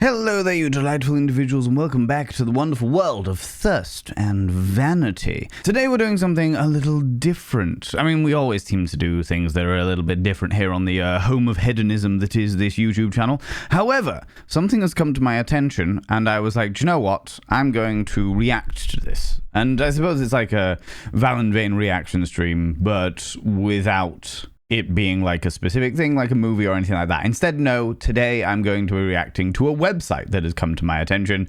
Hello there, you delightful individuals, and welcome back to the wonderful world of thirst and vanity. Today we're doing something a little different. I mean, we always seem to do things that are a little bit different here on the home of hedonism that is this YouTube channel. However, something has come to my attention, and I was like, do you know what? I'm going to react to this. And I suppose it's like a ValenVain reaction stream, but without it being like a specific thing, like a movie or anything like that. Instead, no, today I'm going to be reacting to a website that has come to my attention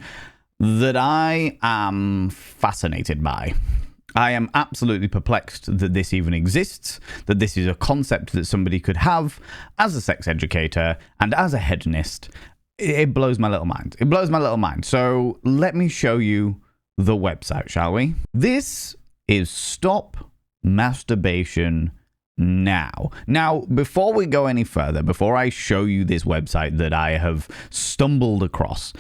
that I am fascinated by. I am absolutely perplexed that this even exists, that this is a concept that somebody could have as a sex educator and as a hedonist. It blows my little mind. It blows my little mind. So let me show you the website, shall we? This is Stop Masturbation Now, before we go any further, before I show you this website that I have stumbled across,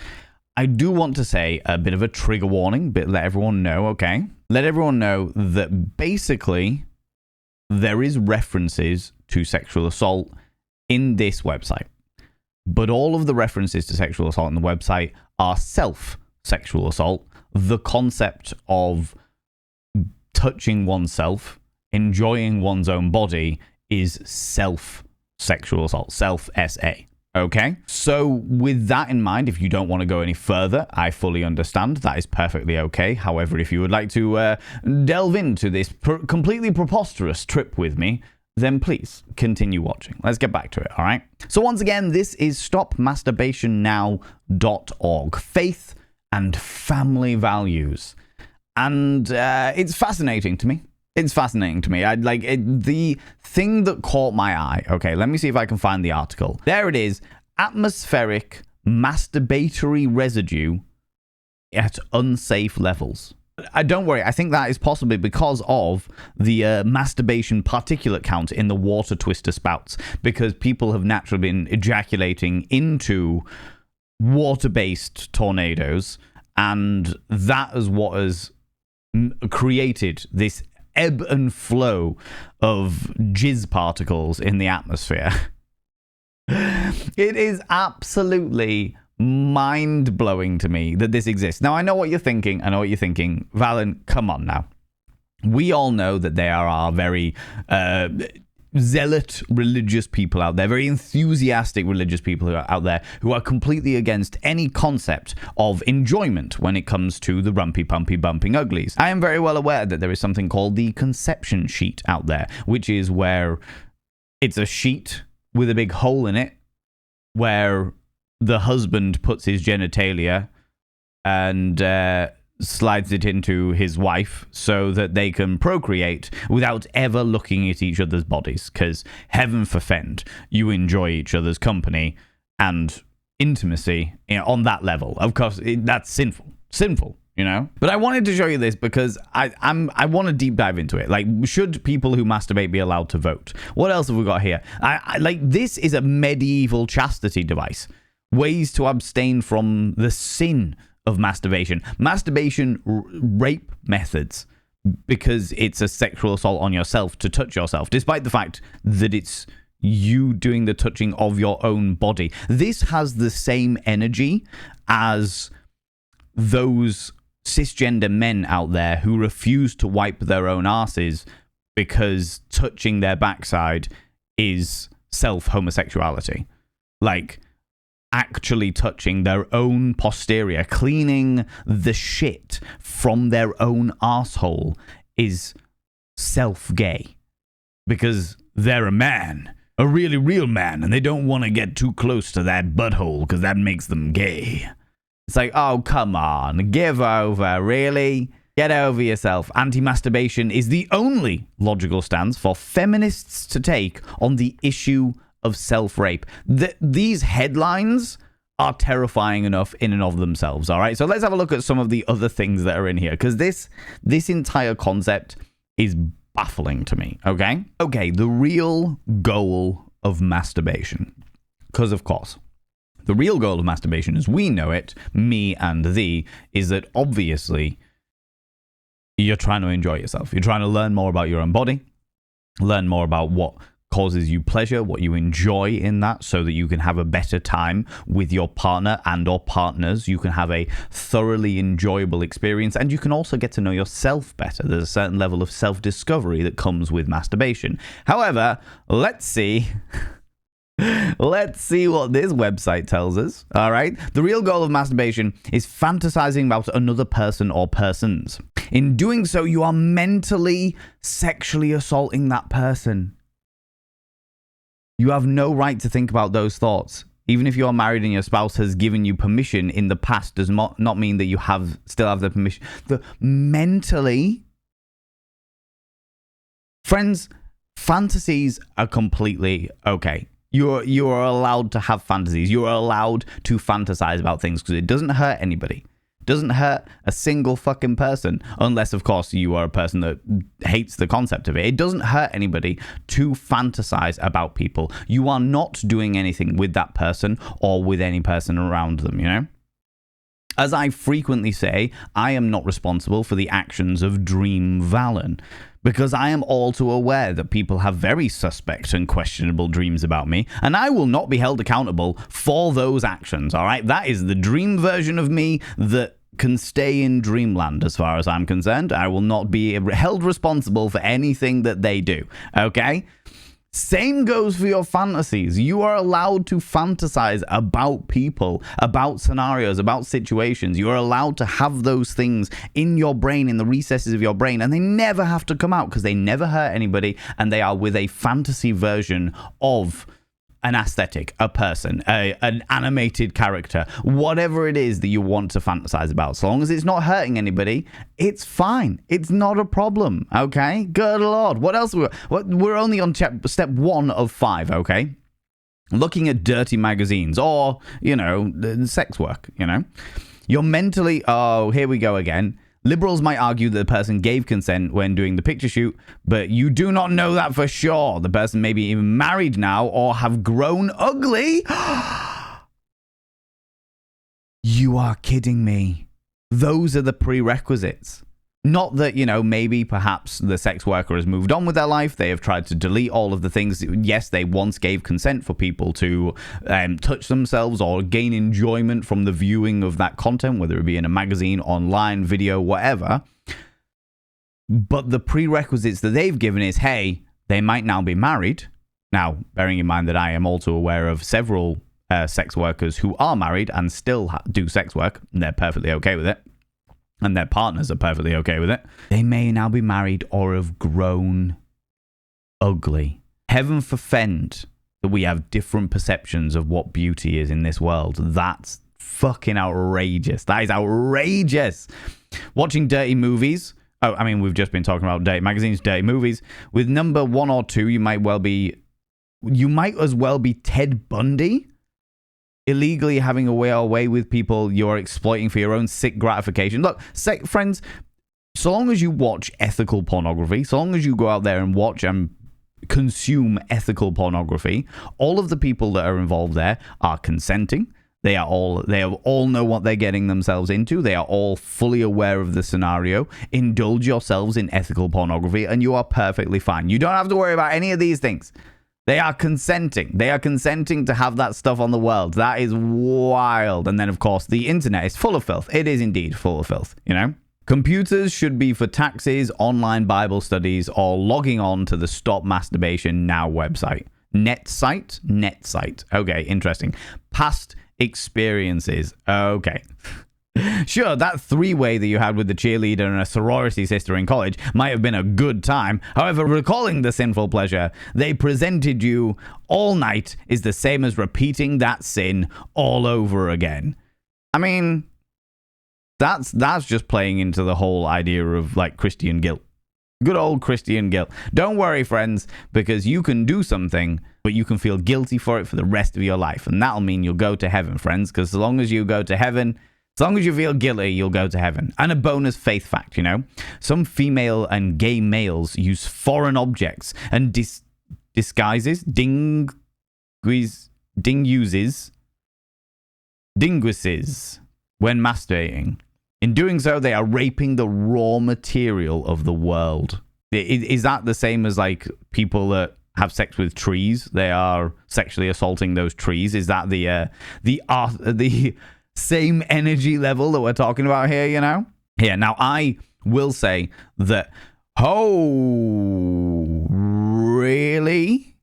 I do want to say a bit of a trigger warning, but let everyone know, okay? Let everyone know that basically there is references to sexual assault in this website, but all of the references to sexual assault on the website are self-sexual assault. The concept of touching oneself, enjoying one's own body is self-sexual assault, self-SA, okay? So with that in mind, if you don't want to go any further, I fully understand. That is perfectly okay. However, if you would like to delve into this completely preposterous trip with me, then please continue watching. Let's get back to it, all right? So once again, this is stopmasturbationnow.org, faith and family values. And it's fascinating to me. It's fascinating to me. The thing that caught my eye. Okay, let me see if I can find the article. There it is. Atmospheric masturbatory residue at unsafe levels. Don't worry. I think that is possibly because of the masturbation particulate count in the water twister spouts, because people have naturally been ejaculating into water-based tornadoes, and that is what has created this ebb and flow of jizz particles in the atmosphere. It is absolutely mind-blowing to me that this exists. Now, I know what you're thinking. Valen, come on now. We all know that there are very zealot religious people out there, very enthusiastic religious people who are out there who are completely against any concept of enjoyment when it comes to the rumpy, pumpy, bumping uglies. I am very well aware that there is something called the conception sheet out there, which is where it's a sheet with a big hole in it where the husband puts his genitalia and slides it into his wife so that they can procreate without ever looking at each other's bodies, because heaven forfend you enjoy each other's company and intimacy, on that level. Of course, that's sinful, you know? But I wanted to show you this because I want to deep dive into it. Like, should people who masturbate be allowed to vote? What else have we got here? This is a medieval chastity device. Ways to abstain from the sin of masturbation. Rape methods, because it's a sexual assault on yourself to touch yourself, despite the fact that it's you doing the touching of your own body. This has the same energy as those cisgender men out there who refuse to wipe their own asses because touching their backside is self-homosexuality. Like, actually touching their own posterior, cleaning the shit from their own asshole is self-gay. Because they're a man, a really real man, and they don't want to get too close to that butthole because that makes them gay. It's like, oh, come on, give over, really? Get over yourself. Anti-masturbation is the only logical stance for feminists to take on the issue of self-rape. These headlines are terrifying enough in and of themselves, all right? So let's have a look at some of the other things that are in here, because this entire concept is baffling to me, okay? Okay, the real goal of masturbation. Because, of course, the real goal of masturbation, as we know it, me and thee, is that obviously you're trying to enjoy yourself. You're trying to learn more about your own body, learn more about what causes you pleasure, what you enjoy in that, so that you can have a better time with your partner and or partners. You can have a thoroughly enjoyable experience, and you can also get to know yourself better. There's a certain level of self-discovery that comes with masturbation. However, let's see what this website tells us. All right. The real goal of masturbation is fantasizing about another person or persons. In doing so, you are mentally sexually assaulting that person. You have no right to think about those thoughts. Even if you're married and your spouse has given you permission in the past, does not mean that you still have the permission. Mentally, friends, fantasies are completely okay. You are allowed to have fantasies. You are allowed to fantasize about things because it doesn't hurt anybody. Doesn't hurt a single fucking person, unless of course you are a person that hates the concept of it. It doesn't hurt anybody to fantasize about people. You are not doing anything with that person or with any person around them, you know? As I frequently say, I am not responsible for the actions of Dream Valen, because I am all too aware that people have very suspect and questionable dreams about me, and I will not be held accountable for those actions, all right? That is the dream version of me that can stay in dreamland as far as I'm concerned. I will not be held responsible for anything that they do, okay? Same goes for your fantasies. You are allowed to fantasize about people, about scenarios, about situations. You are allowed to have those things in your brain, in the recesses of your brain, and they never have to come out because they never hurt anybody, and they are with a fantasy version of an aesthetic, a person, an animated character, whatever it is that you want to fantasize about. So long as it's not hurting anybody, it's fine. It's not a problem, okay? Good Lord. What else? We're only on step 1 of 5, okay? Looking at dirty magazines or, you know, sex work, you know? You're mentally... Oh, here we go again. Liberals might argue that the person gave consent when doing the picture shoot, but you do not know that for sure. The person may be even married now or have grown ugly. You are kidding me. Those are the prerequisites. Not that, you know, maybe perhaps the sex worker has moved on with their life. They have tried to delete all of the things. Yes, they once gave consent for people to touch themselves or gain enjoyment from the viewing of that content, whether it be in a magazine, online, video, whatever. But the prerequisites that they've given is, hey, they might now be married. Now, bearing in mind that I am also aware of several sex workers who are married and still do sex work, and they're perfectly okay with it. And their partners are perfectly okay with it. They may now be married or have grown ugly. Heaven forfend that we have different perceptions of what beauty is in this world. That's fucking outrageous. That is outrageous. Watching dirty movies. Oh, I mean, we've just been talking about dirty magazines, dirty movies. With number 1 or 2, you might as well be Ted Bundy. Illegally having a way with people you're exploiting for your own sick gratification. Look, friends, so long as you watch ethical pornography, so long as you go out there and watch and consume ethical pornography, all of the people that are involved there are consenting. They all know what they're getting themselves into. They are all fully aware of the scenario. Indulge yourselves in ethical pornography and you are perfectly fine. You don't have to worry about any of these things. They are consenting. They are consenting to have that stuff on the world. That is wild. And then, of course, the internet is full of filth. It is indeed full of filth, you know? Computers should be for taxes, online Bible studies, or logging on to the Stop Masturbation Now website. Net site. Okay, interesting. Past experiences. Okay. Sure, that 3-way that you had with the cheerleader and a sorority sister in college might have been a good time. However, recalling the sinful pleasure they presented you all night is the same as repeating that sin all over again. I mean, that's just playing into the whole idea of like Christian guilt. Good old Christian guilt. Don't worry, friends, because you can do something, but you can feel guilty for it for the rest of your life. And that'll mean you'll go to heaven, friends, because as long as you go to heaven... As long as you feel guilty, you'll go to heaven. And a bonus faith fact, you know. Some female and gay males use foreign objects and disguises, dinguises when masturbating. In doing so, they are raping the raw material of the world. Is that the same as like people that have sex with trees, they are sexually assaulting those trees. Is that the same energy level that we're talking about here, you know? Yeah, now I will say that, oh, really?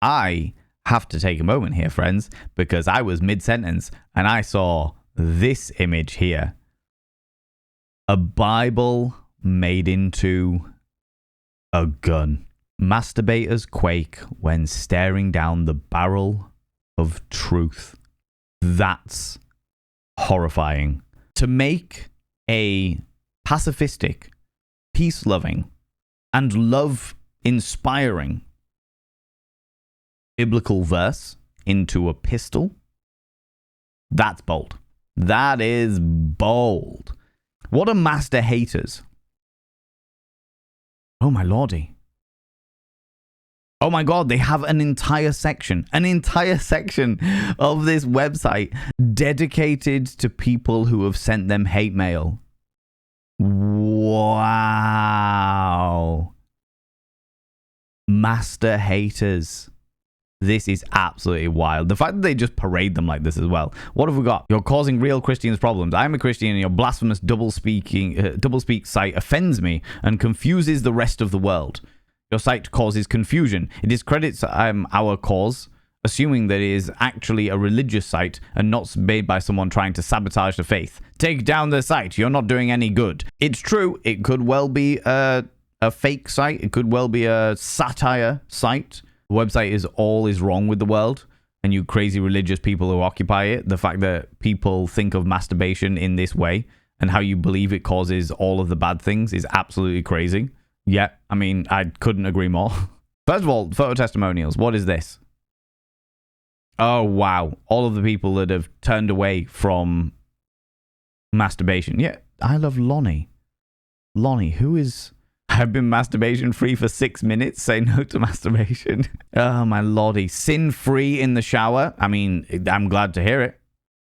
I have to take a moment here, friends, because I was mid-sentence and I saw this image here. A Bible made into a gun. Masturbators quake when staring down the barrel of truth. That's horrifying. To make a pacifistic, peace-loving, and love-inspiring biblical verse into a pistol, that's bold. That is bold. What are master haters? Oh my lordy. Oh my god, they have an entire section of this website dedicated to people who have sent them hate mail. Wow. Master haters. This is absolutely wild. The fact that they just parade them like this as well. What have we got? You're causing real Christians problems. I'm a Christian and your blasphemous doublespeak site offends me and confuses the rest of the world. Your site causes confusion. It discredits our cause, assuming that it is actually a religious site and not made by someone trying to sabotage the faith. Take down the site. You're not doing any good. It's true. It could well be a fake site. It could well be a satire site. The website is all is wrong with the world, and you crazy religious people who occupy it. The fact that people think of masturbation in this way and how you believe it causes all of the bad things is absolutely crazy. Yeah, I mean, I couldn't agree more. First of all, photo testimonials. What is this? Oh, wow. All of the people that have turned away from masturbation. Yeah, I love Lonnie. Lonnie, who is... I've been masturbation free for 6 minutes. Say no to masturbation. Oh, my lordy. Sin free in the shower. I mean, I'm glad to hear it.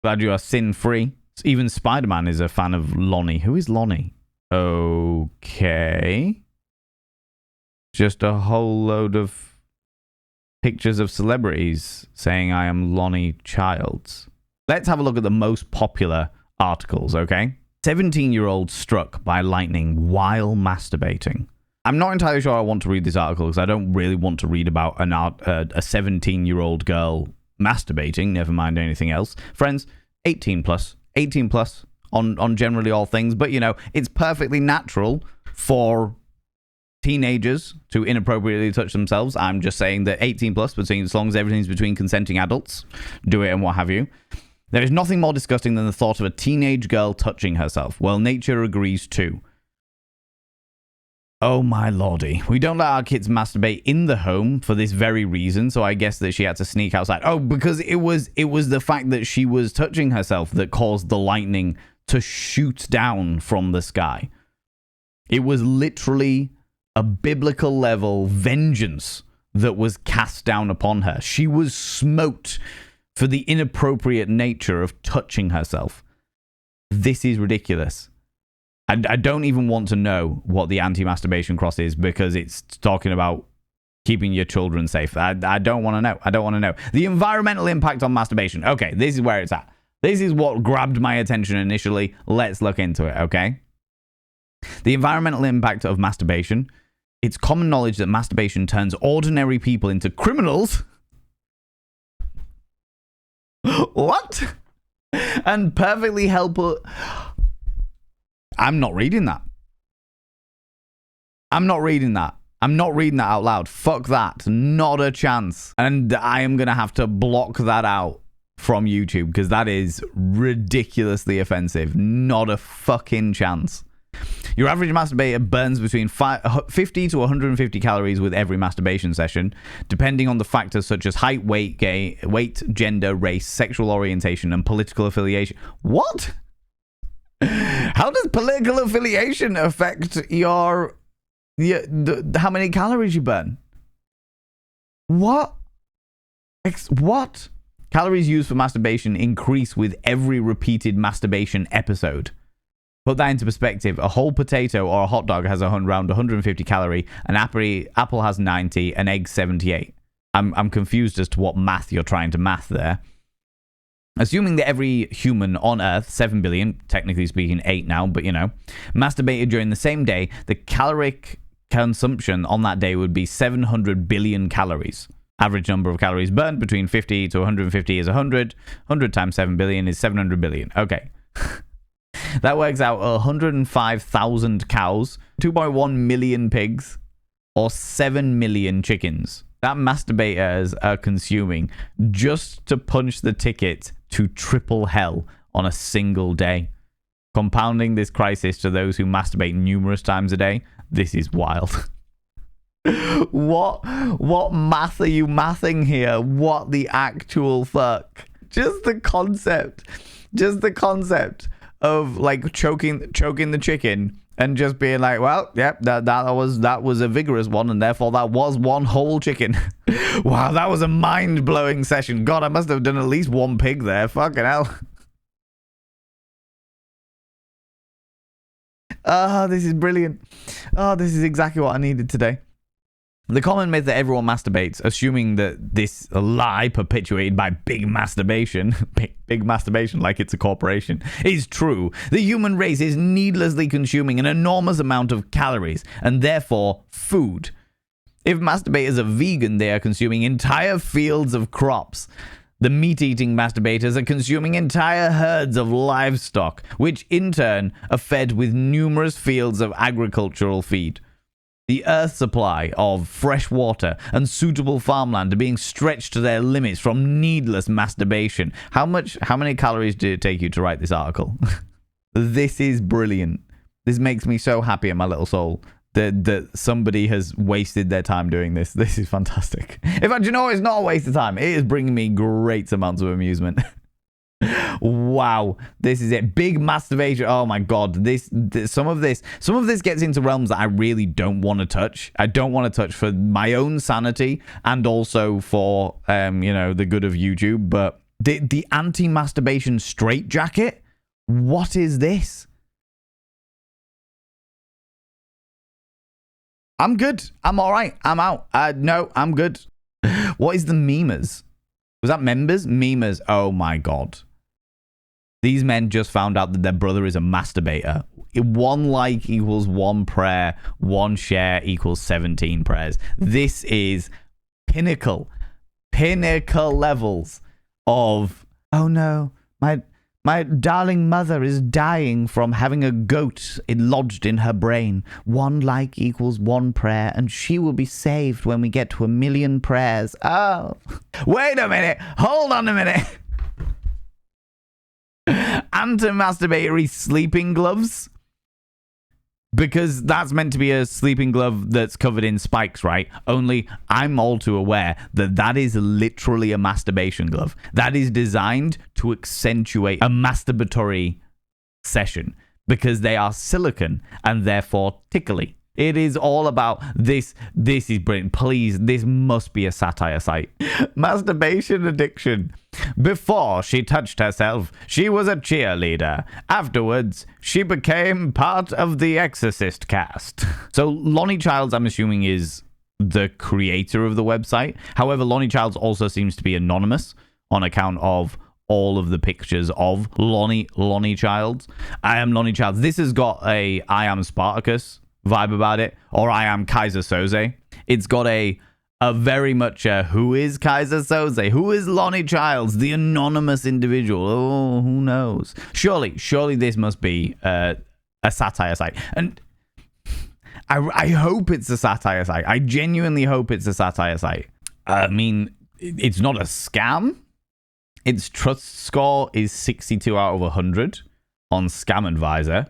Glad you are sin free. Even Spider-Man is a fan of Lonnie. Who is Lonnie? Okay. Just a whole load of pictures of celebrities saying I am Lonnie Childs. Let's have a look at the most popular articles, okay? 17-year-old struck by lightning while masturbating. I'm not entirely sure I want to read this article because I don't really want to read about a 17-year-old girl masturbating, never mind anything else. Friends, 18 plus on generally all things, but you know, it's perfectly natural for teenagers to inappropriately touch themselves. I'm just saying that 18 plus, as long as everything's between consenting adults, do it and what have you. There is nothing more disgusting than the thought of a teenage girl touching herself. Well, nature agrees too. Oh my lordy. We don't let our kids masturbate in the home for this very reason, so I guess that she had to sneak outside. Oh, because it was the fact that she was touching herself that caused the lightning to shoot down from the sky. It was literally a biblical level vengeance that was cast down upon her. She was smote for the inappropriate nature of touching herself. This is ridiculous. I don't even want to know what the anti-masturbation cross is because it's talking about keeping your children safe. I don't want to know. I don't want to know. The environmental impact on masturbation. Okay, this is where it's at. This is what grabbed my attention initially. Let's look into it, okay? The environmental impact of masturbation. It's common knowledge that masturbation turns ordinary people into criminals. What? And perfectly helpful. I'm not reading that. I'm not reading that out loud. Fuck that. Not a chance. And I am going to have to block that out from YouTube because that is ridiculously offensive. Not a fucking chance. Your average masturbator burns between 50 to 150 calories with every masturbation session, depending on the factors such as height, weight, gender, race, sexual orientation, and political affiliation. What? How does political affiliation affect how many calories you burn? What? What? Calories used for masturbation increase with every repeated masturbation episode. Put that into perspective. A whole potato or a hot dog has around 150 calorie. An apple has 90. An egg 78. I'm confused as to what math you're trying to math there. Assuming that every human on Earth, 7 billion, technically speaking 8 now, but you know, masturbated during the same day, the caloric consumption on that day would be 700 billion calories. Average number of calories burned between 50 to 150 is 100. 100 times 7 billion is 700 billion. Okay. That works out 105,000 cows, 2.1 million pigs, or 7 million chickens. That masturbators are consuming just to punch the ticket to triple hell on a single day. Compounding this crisis to those who masturbate numerous times a day, this is wild. What math are you mathing here? What the actual fuck? Just the concept of like choking the chicken and just being like, well, yep, that was a vigorous one, and therefore that was one whole chicken. Wow, that was a mind-blowing session. God, I must have done at least one pig there. Fucking hell. This is brilliant. Oh, this is exactly what I needed today. The common myth that everyone masturbates, assuming that this lie perpetuated by big masturbation, big masturbation like it's a corporation, is true. The human race is needlessly consuming an enormous amount of calories and therefore food. If masturbators are vegan, they are consuming entire fields of crops. The meat-eating masturbators are consuming entire herds of livestock, which in turn are fed with numerous fields of agricultural feed. The earth supply of fresh water and suitable farmland are being stretched to their limits from needless masturbation. How many calories did it take you to write this article? This is brilliant. This makes me so happy in my little soul that somebody has wasted their time doing this. This is fantastic. In fact, you know, it's not a waste of time. It is bringing me great amounts of amusement. Wow, this is it. Big masturbation. Oh my god, some of this gets into realms that I really don't want to touch. I don't want to touch for my own sanity and also for you know, the good of YouTube. But the anti-masturbation straitjacket. What is this? I'm good. I'm all right. I'm out. No, I'm good. What is the memers? Was that members? Memers. Oh my god. These men just found out that their brother is a masturbator. 1 like equals 1 prayer. 1 share equals 17 prayers. This is pinnacle levels of, oh no, my darling mother is dying from having a goat lodged in her brain. 1 like equals 1 prayer, and she will be saved when we get to 1 million prayers. Oh, wait a minute. Hold on a minute. Anti-masturbatory sleeping gloves, because that's meant to be a sleeping glove that's covered in spikes, right? Only I'm all too aware that that is literally a masturbation glove. That is designed to accentuate a masturbatory session because they are silicone and therefore tickly. It is all about this. This is brilliant. Please, this must be a satire site. Masturbation addiction. Before she touched herself, she was a cheerleader. Afterwards, she became part of the Exorcist cast. So Lonnie Childs, I'm assuming, is the creator of the website. However, Lonnie Childs also seems to be anonymous on account of all of the pictures of Lonnie Childs. I am Lonnie Childs. This has got a I am Spartacus vibe about it, or I am Kaiser Soze. It's got a very much who is Kaiser Soze? Who is Lonnie Childs? The anonymous individual. Oh, who knows? Surely this must be a satire site. And I hope it's a satire site. I genuinely hope it's a satire site. I mean, it's not a scam. Its trust score is 62 out of 100 on Scam Advisor.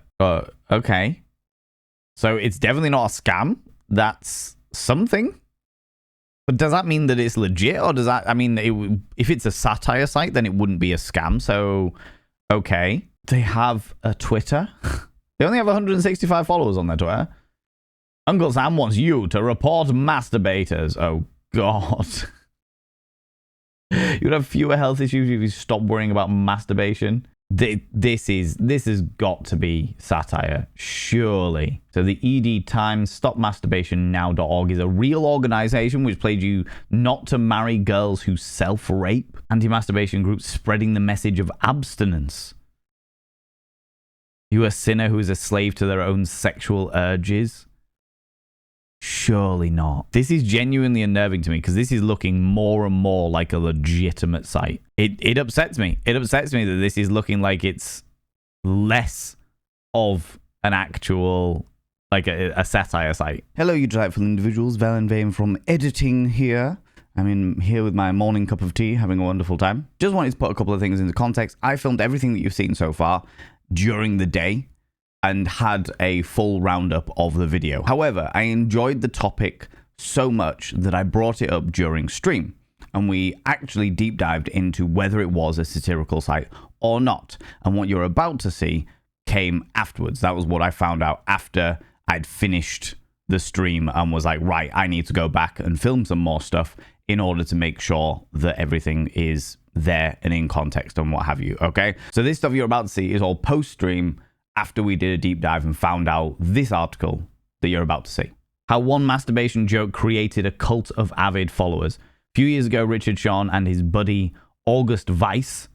Okay. So it's definitely not a scam. That's something. But does that mean that it's legit? Or does that, I mean, if it's a satire site, then it wouldn't be a scam. So, okay. They have a Twitter. They only have 165 followers on their Twitter. Uncle Sam wants you to report masturbators. Oh, God. You'd have fewer health issues if you stopped worrying about masturbation. This has got to be satire, surely. So the ED Times StopMasturbationNow.org is a real organization which pledges you not to marry girls who self-rape. Anti-masturbation groups spreading the message of abstinence. You a sinner who is a slave to their own sexual urges? Surely not. This is genuinely unnerving to me because this is looking more and more like a legitimate site. It upsets me. It upsets me that this is looking like it's less of an actual, like a satire site. Hello, you delightful individuals. ValenVain from editing here. I'm here with my morning cup of tea, having a wonderful time. Just wanted to put a couple of things into context. I filmed everything that you've seen so far during the day and had a full roundup of the video. However, I enjoyed the topic so much that I brought it up during stream, and we actually deep dived into whether it was a satirical site or not. And what you're about to see came afterwards. That was what I found out after I'd finished the stream and was like, right, I need to go back and film some more stuff in order to make sure that everything is there and in context and what have you, okay? So this stuff you're about to see is all post-stream after we did a deep dive and found out this article that you're about to see. How one masturbation joke created a cult of avid followers. A few years ago, Richard Sean and his buddy August Weiss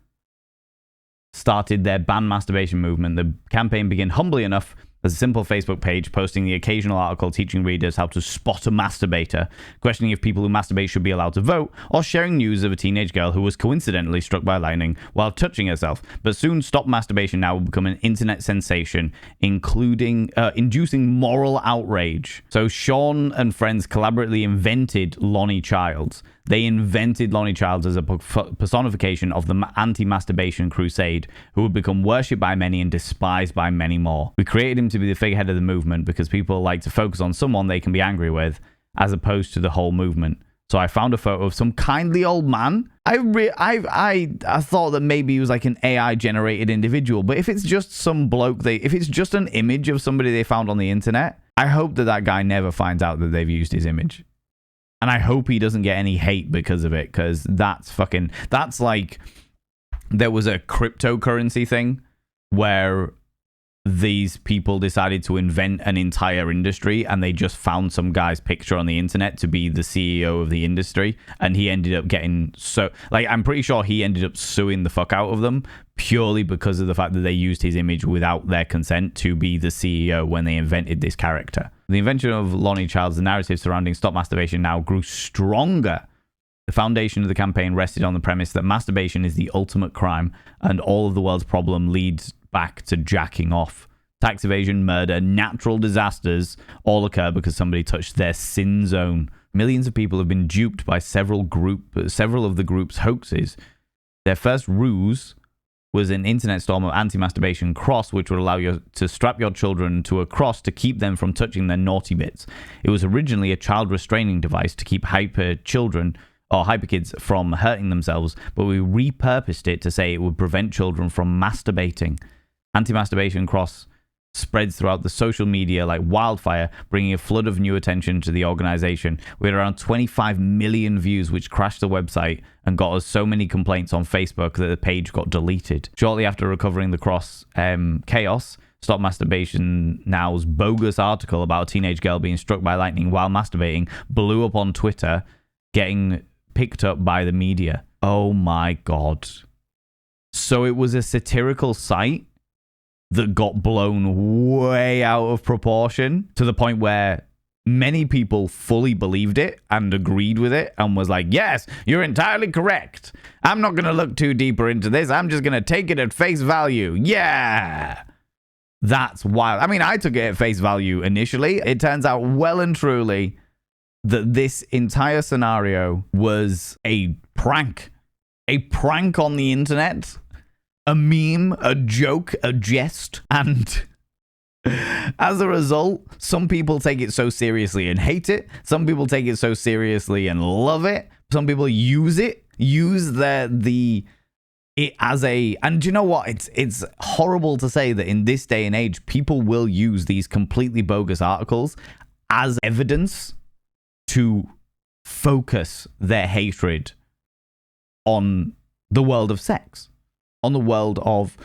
started their ban masturbation movement. The campaign began humbly enough as a simple Facebook page posting the occasional article teaching readers how to spot a masturbator, questioning if people who masturbate should be allowed to vote, or sharing news of a teenage girl who was coincidentally struck by lightning while touching herself. But soon, Stop Masturbation Now will become an internet sensation, including inducing moral outrage. So Sean and friends collaboratively invented Lonnie Childs. They invented Lonnie Childs as a personification of the anti-masturbation crusade, who would become worshipped by many and despised by many more. We created him to be the figurehead of the movement because people like to focus on someone they can be angry with, as opposed to the whole movement. So I found a photo of some kindly old man. I thought that maybe he was like an AI-generated individual, but if it's just some bloke, if it's just an image of somebody they found on the internet, I hope that guy never finds out that they've used his image. And I hope he doesn't get any hate because of it, because that's like, there was a cryptocurrency thing where these people decided to invent an entire industry and they just found some guy's picture on the internet to be the CEO of the industry, and he ended up getting I'm pretty sure he ended up suing the fuck out of them purely because of the fact that they used his image without their consent to be the CEO when they invented this character. The invention of Lonnie Childs, the narrative surrounding Stop Masturbation Now grew stronger. The foundation of the campaign rested on the premise that masturbation is the ultimate crime and all of the world's problem leads back to jacking off. Tax evasion, murder, natural disasters all occur because somebody touched their sin zone. Millions of people have been duped by several of the group's hoaxes. Their first ruse was an internet storm of anti-masturbation cross, which would allow you to strap your children to a cross to keep them from touching their naughty bits. It was originally a child restraining device to keep hyper kids from hurting themselves, but we repurposed it to say it would prevent children from masturbating. Anti-masturbation cross spreads throughout the social media like wildfire, bringing a flood of new attention to the organization. We had around 25 million views, which crashed the website and got us so many complaints on Facebook that the page got deleted. Shortly after recovering the cross chaos, Stop Masturbation Now's bogus article about a teenage girl being struck by lightning while masturbating blew up on Twitter, getting picked up by the media. Oh my God. So it was a satirical site that got blown way out of proportion to the point where many people fully believed it and agreed with it and was like, yes, you're entirely correct. I'm not going to look too deeper into this. I'm just going to take it at face value. Yeah. That's wild. I mean, I took it at face value initially. It turns out well and truly that this entire scenario was a prank on the internet. A meme, a joke, a jest, and as a result, some people take it so seriously and hate it. Some people take it so seriously and love it. Some people use it as a, and do you know what? It's horrible to say that in this day and age, people will use these completely bogus articles as evidence to focus their hatred on the world of sex. On the world of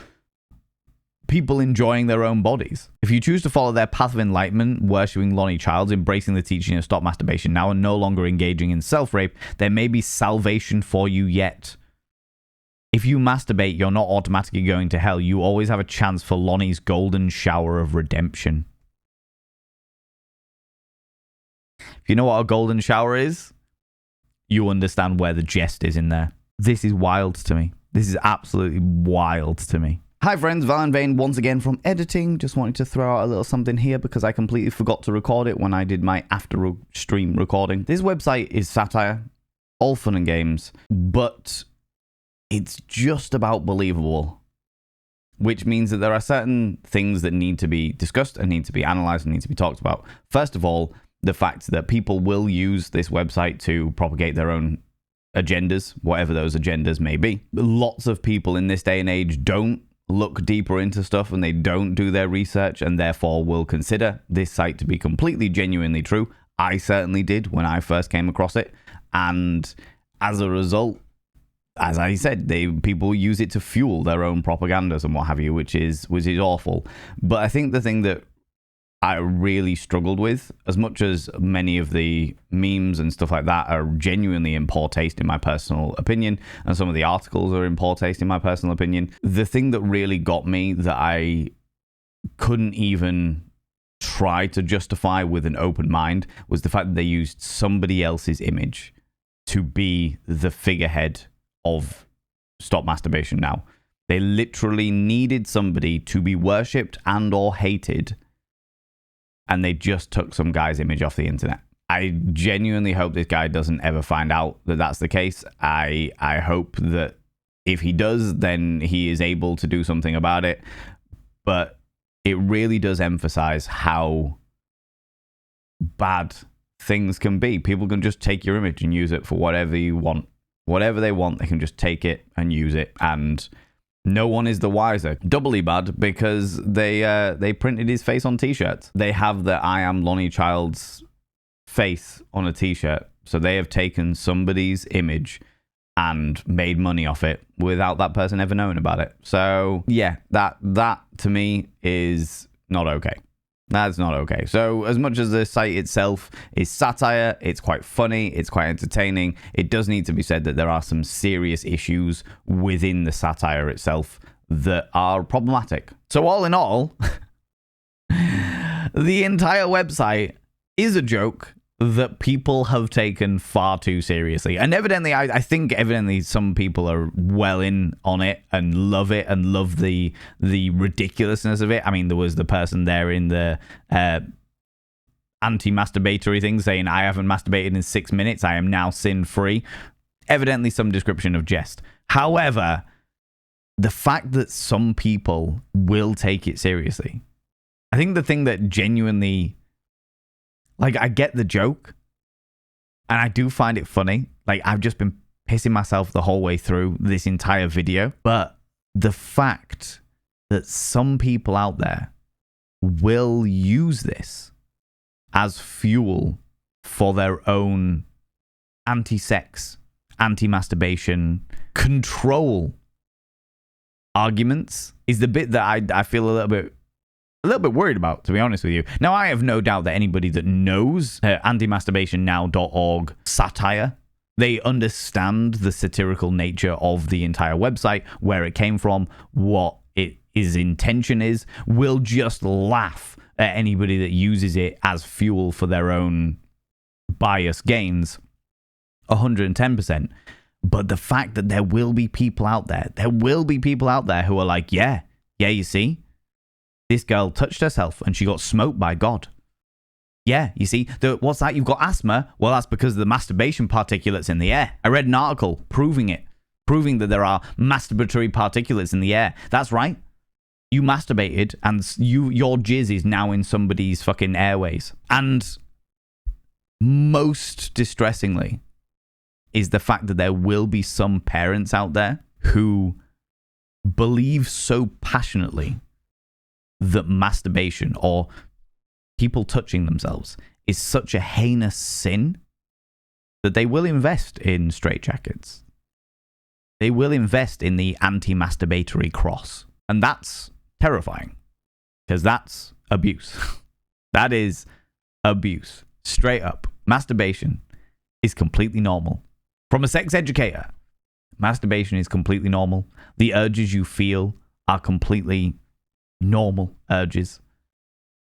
people enjoying their own bodies. If you choose to follow their path of enlightenment, worshipping Lonnie Childs, embracing the teaching of stop masturbation now, and no longer engaging in self-rape, there may be salvation for you yet. If you masturbate, you're not automatically going to hell. You always have a chance for Lonnie's golden shower of redemption. If you know what a golden shower is, you understand where the jest is in there. This is wild to me. This is absolutely wild to me. Hi friends, ValenVain once again from editing. Just wanted to throw out a little something here because I completely forgot to record it when I did my after stream recording. This website is satire, all fun and games, but it's just about believable, which means that there are certain things that need to be discussed and need to be analyzed and need to be talked about. First of all, the fact that people will use this website to propagate their own agendas, whatever those agendas may be. Lots of people in this day and age don't look deeper into stuff and they don't do their research and therefore will consider this site to be completely genuinely true. I certainly did when I first came across it, and as a result, as I said, people use it to fuel their own propagandas and what have you, which is awful. But I think the thing that I really struggled with, as much as many of the memes and stuff like that are genuinely in poor taste in my personal opinion, and some of the articles are in poor taste in my personal opinion, the thing that really got me that I couldn't even try to justify with an open mind was the fact that they used somebody else's image to be the figurehead of Stop Masturbation Now. They literally needed somebody to be worshipped and or hated, and they just took some guy's image off the internet. I genuinely hope this guy doesn't ever find out that that's the case. I hope that if he does, then he is able to do something about it. But it really does emphasize how bad things can be. People can just take your image and use it for whatever you want. Whatever they want, they can just take it and use it, and no one is the wiser. Doubly bad because they printed his face on t-shirts. They have the I am Lonnie Childs face on a t-shirt. So they have taken somebody's image and made money off it without that person ever knowing about it. So yeah, that to me is not okay. That's not okay. So as much as the site itself is satire, it's quite funny, it's quite entertaining, it does need to be said that there are some serious issues within the satire itself that are problematic. So all in all, the entire website is a joke that people have taken far too seriously. And evidently, I think evidently some people are well in on it and love the ridiculousness of it. I mean, there was the person there in the anti-masturbatory thing saying, I haven't masturbated in 6 minutes, I am now sin-free. Evidently some description of jest. However, the fact that some people will take it seriously, I think the thing that genuinely... Like, I get the joke, and I do find it funny. Like, I've just been pissing myself the whole way through this entire video. But the fact that some people out there will use this as fuel for their own anti-sex, anti-masturbation, control arguments is the bit that I feel a little bit worried about, to be honest with you. Now, I have no doubt that anybody that knows antimasturbationnow.org satire, they understand the satirical nature of the entire website, where it came from, what its intention is, will just laugh at anybody that uses it as fuel for their own bias gains 110%. But the fact that there will be people out there who are like, yeah, you see, this girl touched herself and she got smoked by God. Yeah, you see, what's that? You've got asthma? Well, that's because of the masturbation particulates in the air. I read an article proving that there are masturbatory particulates in the air. That's right. You masturbated and your jizz is now in somebody's fucking airways. And most distressingly is the fact that there will be some parents out there who believe so passionately that masturbation or people touching themselves is such a heinous sin that they will invest in straitjackets. They will invest in the anti-masturbatory cross. And that's terrifying. Because that's abuse. That is abuse. Straight up. Masturbation is completely normal. From a sex educator, masturbation is completely normal. The urges you feel are completely normal urges.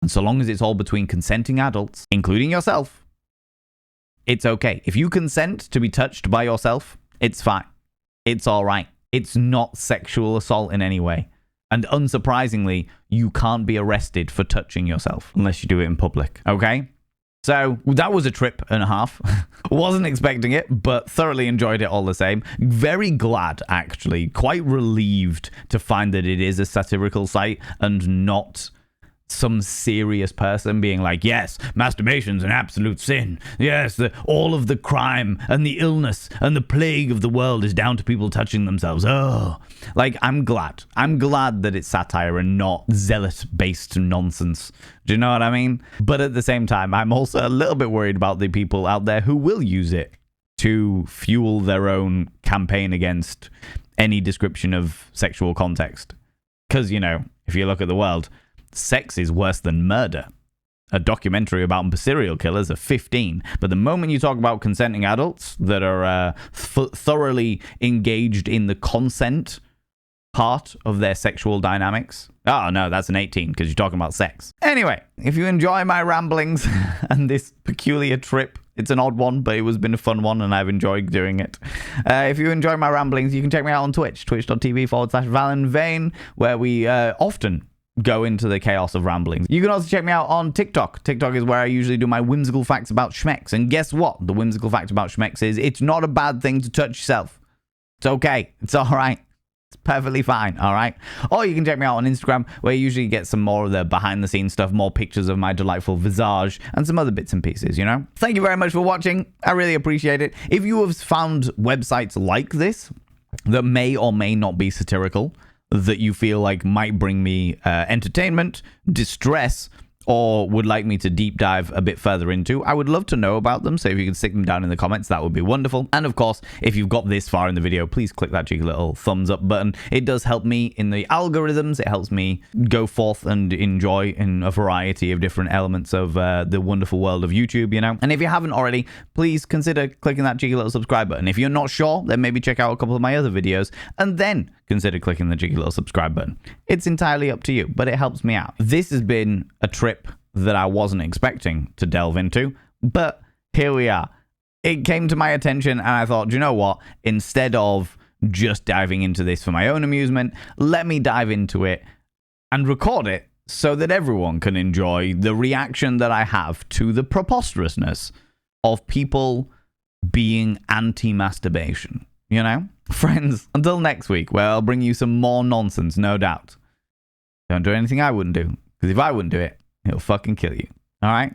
And so long as it's all between consenting adults, including yourself, it's okay. If you consent to be touched by yourself, it's fine. It's all right. It's not sexual assault in any way. And unsurprisingly, you can't be arrested for touching yourself unless you do it in public. Okay? So that was a trip and a half. Wasn't expecting it, but thoroughly enjoyed it all the same. Very glad, actually. Quite relieved to find that it is a satirical site and not some serious person being like, yes, masturbation's an absolute sin. Yes, all of the crime and the illness and the plague of the world is down to people touching themselves. Oh, like, I'm glad. I'm glad that it's satire and not zealot-based nonsense. Do you know what I mean? But at the same time, I'm also a little bit worried about the people out there who will use it to fuel their own campaign against any description of sexual context. Because, you know, if you look at the world, sex is worse than murder. A documentary about serial killers are 15. But the moment you talk about consenting adults that are thoroughly engaged in the consent part of their sexual dynamics, oh no, that's an 18 because you're talking about sex. Anyway, if you enjoy my ramblings and this peculiar trip, it's an odd one, but it has been a fun one and I've enjoyed doing it. If you enjoy my ramblings, you can check me out on Twitch, twitch.tv/ValenVain, where we often go into the chaos of ramblings. You can also check me out on TikTok. TikTok is where I usually do my whimsical facts about schmecks. And guess what? The whimsical fact about schmecks is it's not a bad thing to touch yourself. It's okay. It's all right. It's perfectly fine, all right? Or you can check me out on Instagram, where you usually get some more of the behind-the-scenes stuff, more pictures of my delightful visage, and some other bits and pieces, you know? Thank you very much for watching. I really appreciate it. If you have found websites like this that may or may not be satirical, that you feel like might bring me entertainment, distress, or would like me to deep dive a bit further into, I would love to know about them. So if you could stick them down in the comments, that would be wonderful. And of course, if you've got this far in the video, please click that cheeky little thumbs up button. It does help me in the algorithms. It helps me go forth and enjoy in a variety of different elements of the wonderful world of YouTube, you know. And if you haven't already, please consider clicking that cheeky little subscribe button. If you're not sure, then maybe check out a couple of my other videos and then consider clicking the cheeky little subscribe button. It's entirely up to you, but it helps me out. This has been a trip that I wasn't expecting to delve into, but here we are. It came to my attention and I thought, do you know what? Instead of just diving into this for my own amusement, let me dive into it and record it so that everyone can enjoy the reaction that I have to the preposterousness of people being anti-masturbation, you know? Friends, until next week, where I'll bring you some more nonsense, no doubt. Don't do anything I wouldn't do, because if I wouldn't do it, it'll fucking kill you. All right?